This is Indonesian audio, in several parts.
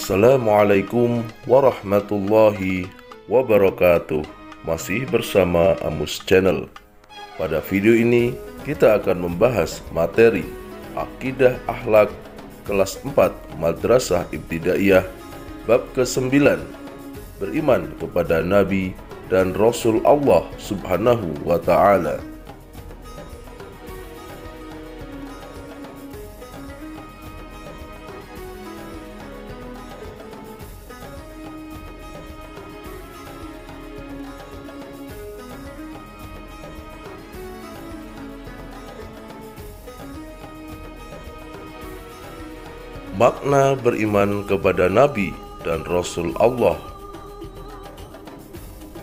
Assalamualaikum warahmatullahi wabarakatuh. Masih bersama Amus Channel. Pada video ini kita akan membahas materi Akidah Akhlak kelas 4 Madrasah Ibtidaiyah bab ke-9, beriman kepada Nabi dan Rasul Allah Subhanahu wa Ta'ala. Makna beriman kepada Nabi dan Rasul Allah.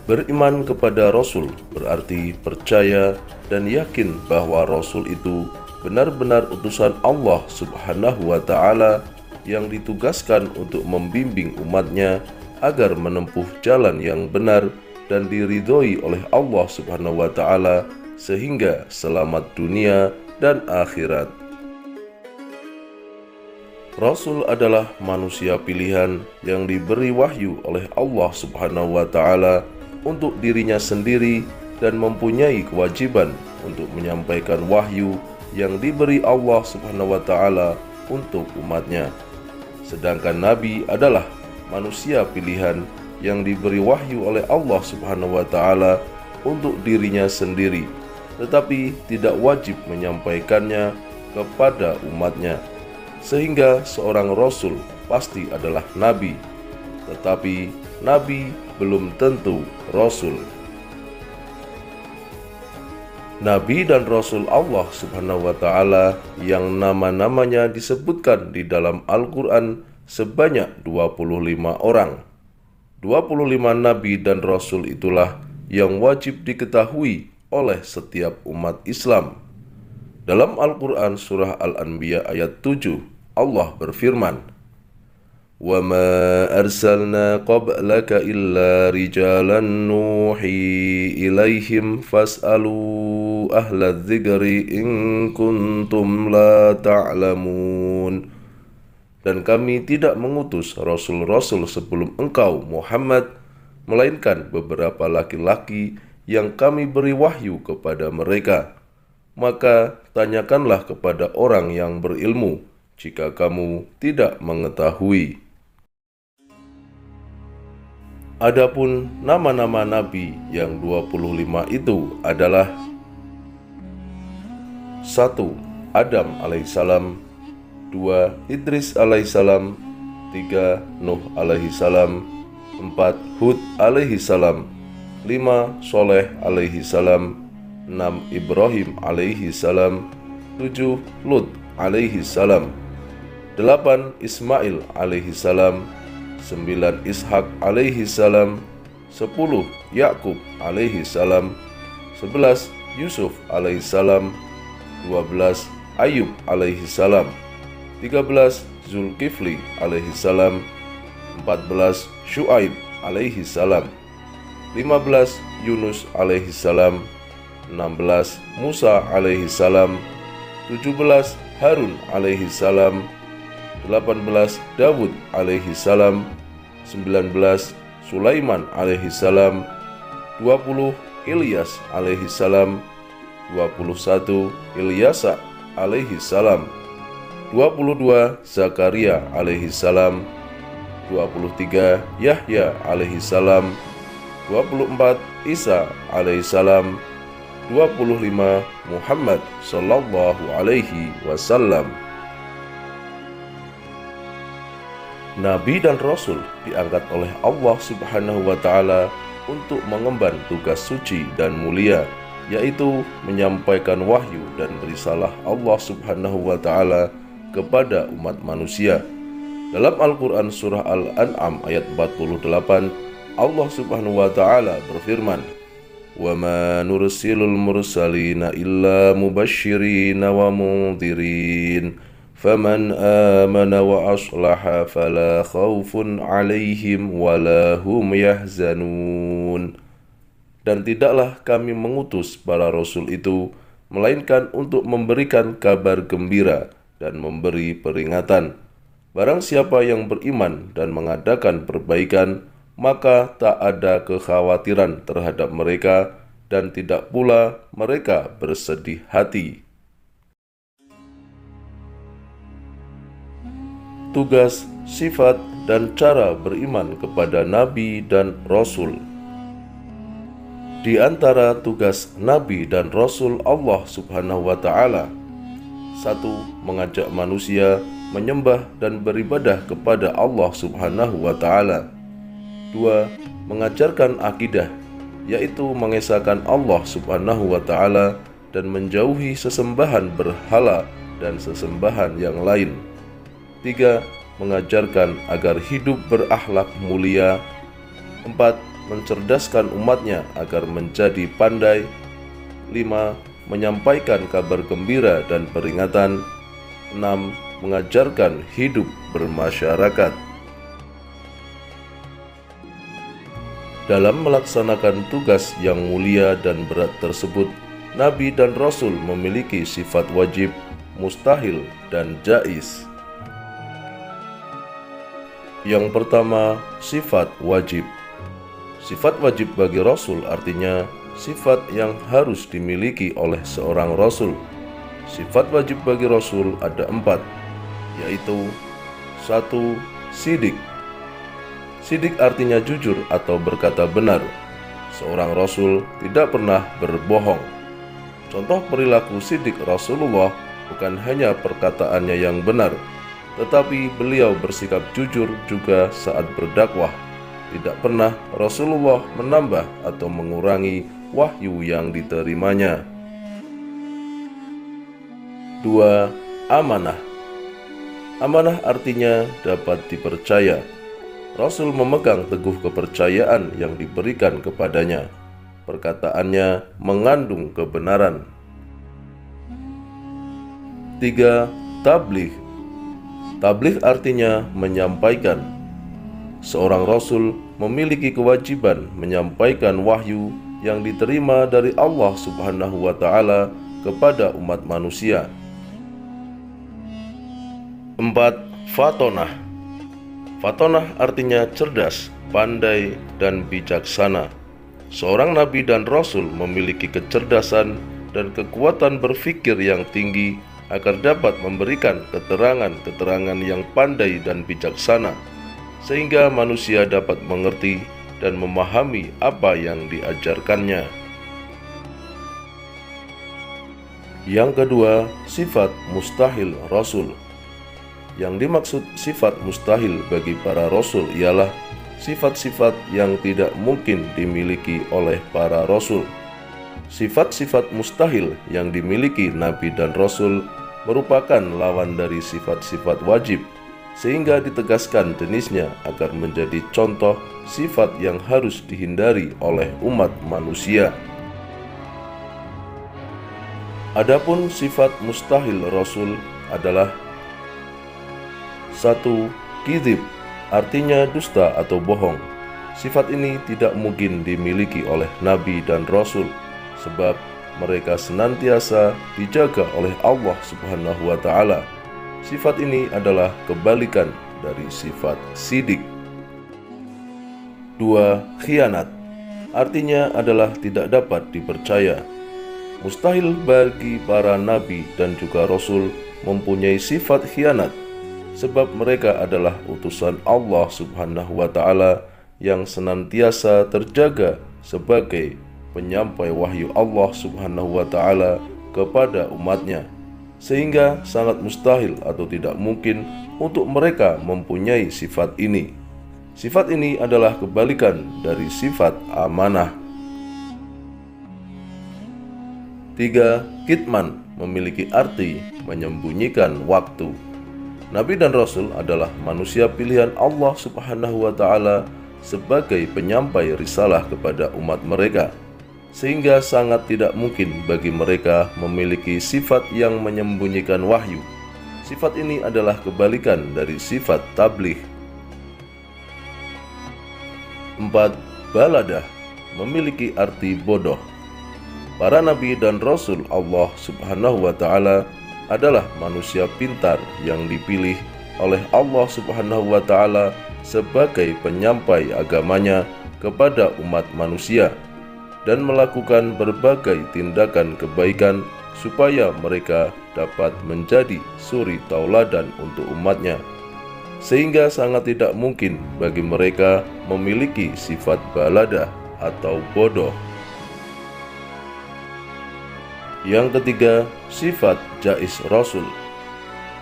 Beriman kepada Rasul berarti percaya dan yakin bahwa Rasul itu benar-benar utusan Allah Subhanahu wa Ta'ala yang ditugaskan untuk membimbing umatnya agar menempuh jalan yang benar dan diridhoi oleh Allah Subhanahu wa Ta'ala sehingga selamat dunia dan akhirat. Rasul adalah manusia pilihan yang diberi wahyu oleh Allah Subhanahu wa Ta'ala untuk dirinya sendiri dan mempunyai kewajiban untuk menyampaikan wahyu yang diberi Allah Subhanahu wa Ta'ala untuk umatnya. Sedangkan Nabi adalah manusia pilihan yang diberi wahyu oleh Allah Subhanahu wa Ta'ala untuk dirinya sendiri, tetapi tidak wajib menyampaikannya kepada umatnya. Sehingga seorang Rasul pasti adalah Nabi, tetapi Nabi belum tentu Rasul. Nabi dan Rasul Allah Subhanahu wa Ta'ala yang nama-namanya disebutkan di dalam Al-Quran sebanyak 25 orang. 25 Nabi dan Rasul itulah yang wajib diketahui oleh setiap umat Islam. Dalam Al-Quran surah Al-Anbiya ayat 7, Allah berfirman, "Wa ma arsalna qablaka illa rijalan nuhi ilaihim fas'alu ahla dzikri in kuntum la ta'lamun." Dan kami tidak mengutus rasul-rasul sebelum engkau Muhammad, melainkan beberapa laki-laki yang kami beri wahyu kepada mereka. Maka tanyakanlah kepada orang yang berilmu jika kamu tidak mengetahui. Adapun nama-nama Nabi yang 25 itu adalah 1. Adam alaihissalam, 2. Idris alaihissalam, 3. Nuh alaihissalam, 4. Hud alaihissalam, 5. Soleh alaihissalam, 6. Ibrahim alaihissalam, 7. Lut alaihissalam, 8. Ismail alaihissalam, 9. Ishak alaihissalam, 10. Yakub alaihissalam, 11. Yusuf alaihissalam, 12. Ayub alaihissalam, 13. Zulkifli alaihissalam, 14. Syuaib alaihissalam, 15. Yunus alaihissalam, 16. Musa alaihissalam, 17. Harun alaihissalam, 18. Dawud alaihissalam, 19. Sulaiman alaihissalam, 20. Ilyas alaihissalam, 21. Ilyasa alaihissalam, 22. Zakaria alaihissalam, 23. Yahya alaihissalam, 24. Isa alaihissalam, 25. Muhammad sallallahu alaihi wasallam. Nabi dan Rasul diangkat oleh Allah Subhanahu wa Ta'ala untuk mengemban tugas suci dan mulia, yaitu menyampaikan wahyu dan risalah Allah Subhanahu wa Ta'ala kepada umat manusia. Dalam Al-Quran surah Al-An'am ayat 48, Allah Subhanahu wa Ta'ala berfirman, "Wa ma nursilul mursalina illa mubashshirina wa mundhirin faman amana wa aslaha fala khaufun 'alaihim wa la hum yahzanun." Dan tidaklah kami mengutus para rasul itu melainkan untuk memberikan kabar gembira dan memberi peringatan. Barang siapa yang beriman dan mengadakan perbaikan, maka tak ada kekhawatiran terhadap mereka dan tidak pula mereka bersedih hati. Tugas, sifat, dan cara beriman kepada Nabi dan Rasul. Di antara tugas Nabi dan Rasul Allah Subhanahu wa Ta'ala: 1. Mengajak manusia menyembah dan beribadah kepada Allah Subhanahu wa Ta'ala. 2. Mengajarkan akidah, yaitu mengesahkan Allah Subhanahu wa Ta'ala dan menjauhi sesembahan berhala dan sesembahan yang lain. 3. Mengajarkan agar hidup berakhlak mulia. 4. Mencerdaskan umatnya agar menjadi pandai. 5. Menyampaikan kabar gembira dan peringatan. 6. Mengajarkan hidup bermasyarakat. Dalam melaksanakan tugas yang mulia dan berat tersebut, Nabi dan Rasul memiliki sifat wajib, mustahil, dan jaiz. Yang pertama, sifat wajib. Sifat wajib bagi Rasul artinya sifat yang harus dimiliki oleh seorang Rasul. Sifat wajib bagi Rasul ada 4, yaitu 1. Sidik. Sidik artinya jujur atau berkata benar. Seorang Rasul tidak pernah berbohong. Contoh perilaku sidik Rasulullah bukan hanya perkataannya yang benar, tetapi beliau bersikap jujur juga saat berdakwah. Tidak pernah Rasulullah menambah atau mengurangi wahyu yang diterimanya. 2. Amanah. Amanah artinya dapat dipercaya. Rasul memegang teguh kepercayaan yang diberikan kepadanya. Perkataannya mengandung kebenaran. 3. Tabligh. Tabligh artinya menyampaikan. Seorang Rasul memiliki kewajiban menyampaikan wahyu yang diterima dari Allah Subhanahu wa Ta'ala kepada umat manusia. 4. Fatonah. Fatonah artinya cerdas, pandai, dan bijaksana. Seorang Nabi dan Rasul memiliki kecerdasan dan kekuatan berpikir yang tinggi agar dapat memberikan keterangan-keterangan yang pandai dan bijaksana, sehingga manusia dapat mengerti dan memahami apa yang diajarkannya. Yang kedua, sifat mustahil Rasul. Yang dimaksud sifat mustahil bagi para Rasul ialah sifat-sifat yang tidak mungkin dimiliki oleh para Rasul. Sifat-sifat mustahil yang dimiliki Nabi dan Rasul merupakan lawan dari sifat-sifat wajib, sehingga ditegaskan jenisnya agar menjadi contoh sifat yang harus dihindari oleh umat manusia. Adapun sifat mustahil Rasul adalah 1. Kizib, artinya dusta atau bohong. Sifat ini tidak mungkin dimiliki oleh Nabi dan Rasul, sebab mereka senantiasa dijaga oleh Allah Subhanahu wa Ta'ala. Sifat ini adalah kebalikan dari sifat sidik. 2. Khianat, artinya adalah tidak dapat dipercaya. Mustahil bagi para nabi dan juga rasul mempunyai sifat khianat, sebab mereka adalah utusan Allah Subhanahu wa Ta'ala yang senantiasa terjaga sebagai penyampai wahyu Allah Subhanahu wa Ta'ala kepada umatnya, sehingga sangat mustahil atau tidak mungkin untuk mereka mempunyai sifat ini. Sifat ini adalah kebalikan dari sifat amanah. 3. Kitman, memiliki arti menyembunyikan waktu. Nabi dan Rasul adalah manusia pilihan Allah Subhanahu wa Ta'ala sebagai penyampai risalah kepada umat mereka, sehingga sangat tidak mungkin bagi mereka memiliki sifat yang menyembunyikan wahyu. Sifat ini adalah kebalikan dari sifat tabligh. 4. Baladah, memiliki arti bodoh. Para nabi dan rasul Allah Subhanahu wa Ta'ala adalah manusia pintar yang dipilih oleh Allah Subhanahu wa Ta'ala sebagai penyampai agamanya kepada umat manusia dan melakukan berbagai tindakan kebaikan supaya mereka dapat menjadi suri tauladan untuk umatnya, sehingga sangat tidak mungkin bagi mereka memiliki sifat baladah atau bodoh. Yang ketiga, sifat jais Rasul.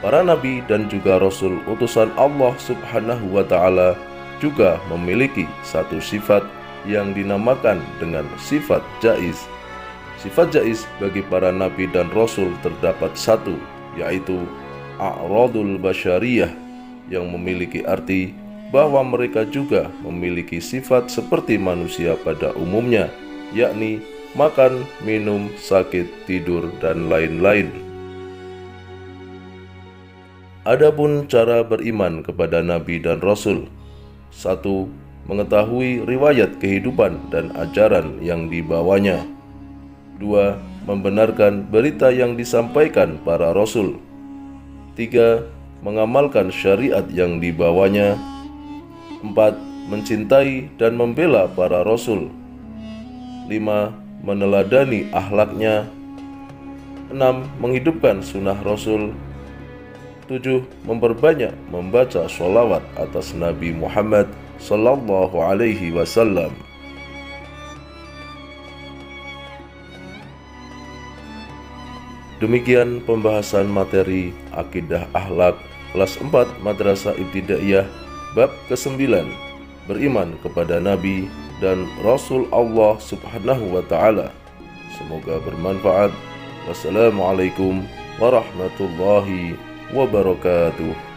Para nabi dan juga Rasul utusan Allah Subhanahu wa Ta'ala juga memiliki satu sifat yang dinamakan dengan sifat jais. Sifat jais bagi para nabi dan Rasul terdapat satu, yaitu a'radul basyariyah, yang memiliki arti bahwa mereka juga memiliki sifat seperti manusia pada umumnya, yakni makan, minum, sakit, tidur, dan lain-lain. Adapun cara beriman kepada Nabi dan Rasul: 1. Mengetahui riwayat kehidupan dan ajaran yang dibawanya. 2. Membenarkan berita yang disampaikan para Rasul. 3. Mengamalkan syariat yang dibawanya. 4. Mencintai dan membela para Rasul. 5. Meneladani akhlaknya. 6. Menghidupkan sunnah Rasul. 7. Memperbanyak membaca sholawat atas Nabi Muhammad Sallallahu Alaihi Wasallam. Demikian pembahasan materi Akidah Akhlak kelas 4 Madrasah Ibtidaiyah bab ke-9, beriman kepada Nabi dan Rasul Allah Subhanahu wa Ta'ala. Semoga bermanfaat. Wassalamualaikum warahmatullahi wabarakatuh.